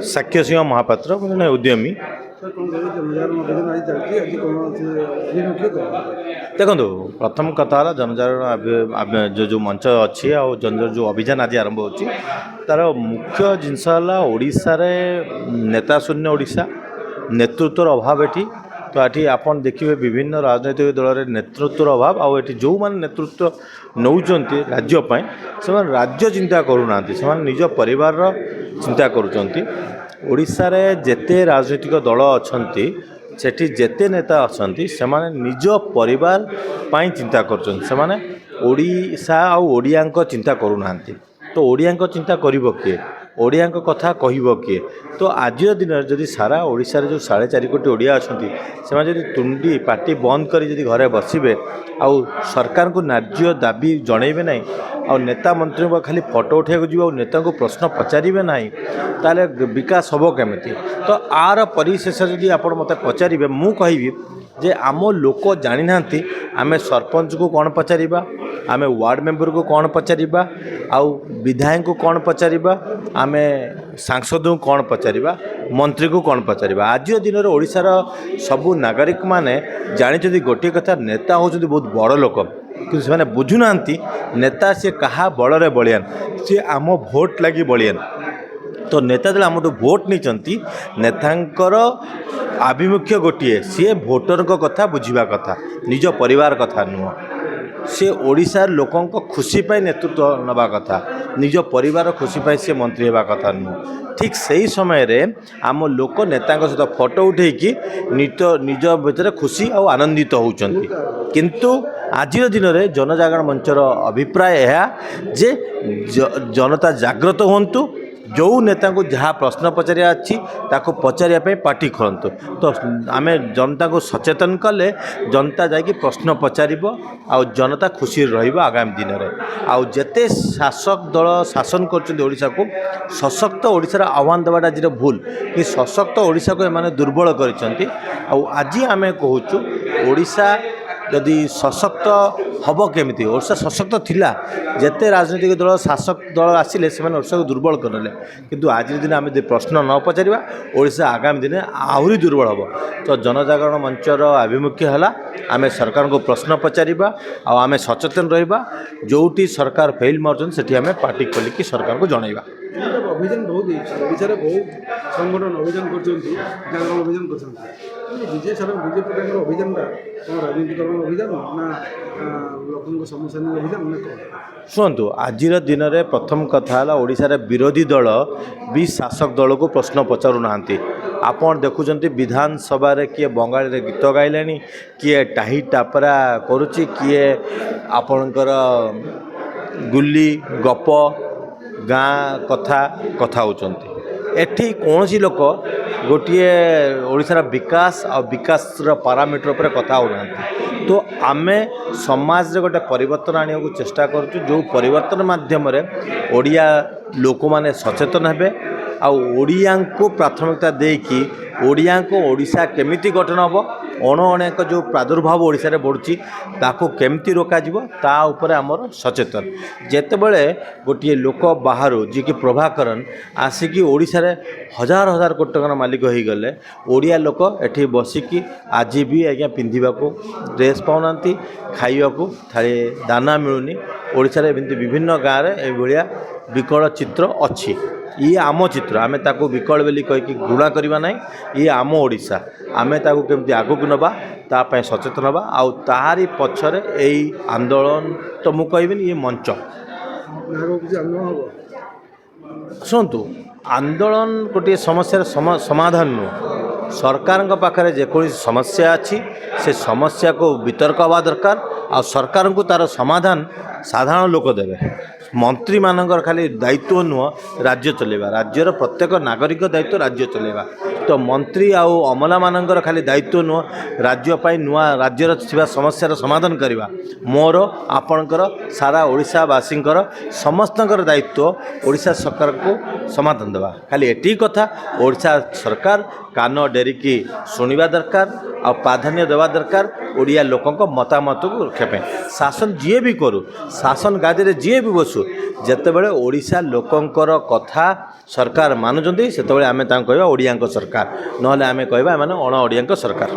साक्ष्य सिंह महापात्र जन उद्यमी देखो प्रथम कथा जनजागरण जो जो मंच अच्छी आ जो अभियान आज आरंभ हो तार मुख्य जिनस है नेता शून्य ओडिशा नेतृत्वर अभाव एटी तो ये आपन देखिए विभिन्न राजनैतिक दल नेतृत्वर अभाव आउ जो मैंने नेतृत्व नौकरी राज्यपाई से राज्य चिंता करूना से निज परिवार चिंता करुँचार जेते राजनैतिक दल अच्छा सेठी जेते नेता अच्छा से निज परिवार पाई चिंता करशा आड़िया चिंता करूना तो ओडिया चिंता करिबो किए ओडिया कथा कहब किए तो आज दिन जदि सारा ओडिशा जो 4.5 कोटी ओडिया अच्छा से तुंडी पार्टी बंद कर घरे बसबे आउ सरकार को न्याय्य दाबी जनइबे ना आ नेता मंत्री खाली फोटो उठा जी नेता को प्रश्न पचारे ना ताले विकास हम केमी तो आर परिशेष जदि आप मत पचारे मु कहि जे आम लोक जानी ना आम सरपंच को कौन पचार आम वार्ड मेंबर को कौन पचार आउ विधायक को कौन पचार आम सांसद को कौन पचार मंत्री को कौन पचार आज दिन में ओडिशार सबू नागरिक माने जानी गोटे कथा नेता होती बहुत बड़ लोक कि से बुझुना नेता सी क्या बड़े बलियान सी आम भोट लगी बलियान तो नेता जो आम भोट नहीं नेतांकर आभिमुख्य गोटे सी भोटर कथा बुझा कथा निज परिवार कथा नुह सी ओडिशार लोकों खुशी पाई नेतृत्व नवा कथा निज परिवार खुशी पाई सी मंत्री होगा कथा नुह ठीक सही समय रे आम लोक नेता सहित फोटो उठे निज भीतर खुशी और आनंदित होउचंती किंतु आज दिन में जनजागरण मंचर अभिप्राय यह जे जनता जागृत होंतु जो नेता को जहाँ प्रश्न पचारिया अच्छी ताको पचारिया पार्टी खोलतु तो आम जनता को सचेतन कले जनता जाकि प्रश्न पचार आ जनता खुशी आगामी दिन में आउ जेते शासक दल शासन करशा को सशक्त ओडिशार आह्वान देवाटा आज भूल कि सशक्त ओडिशा को एमाने दुर्बल आज आम कहूँ ओडिशा जदि सशक्त हम केमी ओडिशा सशक्त थिला जेते राजनीतिक दल शासक दल आसिले से ओडिशा को दुर्बल करले किंतु आज दिन आम प्रश्न न पचार ओडिशा आगामी दिन आहरी दुर्बल हम तो जनजागरण मंचर आभिमुख्य है आम सरकार को प्रश्न पचार आम सचेतन रहा जोटी सरकार फेल मार्चन से आम पार्टी खोलिकी सरकार को जनइबा अभियान बहुत ओडिशा बहुत संगठन अभियान करजागरण अभियान करजे सर बीजेपी अभियान राजनीतिकरण अभियान ना लोक समस्या अभियान ना कौन शुणु आज दिन में प्रथम कथा ओडिशार विरोधी दल भी शासक दल को प्रश्न पचारू ना आपन देखुं विधानसभा किए बंगाली गीत गाइले किए टाही टापरा करुच्ची किए आपणकर गुली गप गाँ कथा कथा होती एठी कौन सी लोक गोटे ओडिशार विकास और विकास पारामीटर पर कथा होना तो आमे समाज रे गोटे परिवर्तन आने को चेष्टा करूँ जो परिवर्तन माध्यम ओडिया लोक माने सचेतन हेबे आ ओडिया को प्राथमिकता देकी ओडिया को ओडिशा केमिति गठन हम अणअणिक जो प्रादुर्भाव ओडिशा रे बढ़ुची ताको केमिति रोका जिवो ता ऊपर आमर सचेतन जेतेबेले गोटे लोक बाहर जी कि प्रभाकरन आसिकी ओडिशा रे हजार हजार कोटी टंकार मालिक हो गले ओडिया लोक एठी बसिकी आज भी आज्ञा पिंधिबा को ड्रेस पाउनांती खाइबा को थाली दाना मिलुनी ओडिशा रे विभिन्न गाँव रे ए भलिया विकल चित्र अच्छी ये आम चित्र आम ताको विकल बोली कहीकि घृणा करवा ना ये आम ओडिशा आम ताको केमती आगक नवा तापाई सचेतन हवा आउ ताहारी पछरे एई आंदोलन तो मु कहबिनी ये मंच शुणु आंदोलन गोटे समस्या समाधान नुह सरकार पाखे जेको समस्या अच्छी से समस्या को वितर्क हवा दरकार आ सरकार को तार समाधान साधारण लोक देवे मंत्री मानकर खाली दायित्व नुह राज्य चलेबा राज्यर प्रत्येक नागरिक दायित्व राज्य चलेबा तो मंत्री आउ अमला मानकर खाली दायित्व नुह राज्य पाई नुआ राज्यर थिबा समस्यार समाधान करवा मोर आपणकर सारा ओडिशावासींकर समस्तकर दायित्व ओडिशा सरकार को समाधान देवा खाली एटी कथा ओडिशा सरकार कान डेरिकी शुणा दरकार आ प्राधान्य देवा दरकार ओडिया लोकों मतामत को रक्षा पे शासन जी भी करू शासन गादी जी भी बसु जितेबाला ओडिशा लोकंकर कथा सरकार मानुंट से आम कह ओडिया सरकार ना आम कह अण ओडिया सरकार।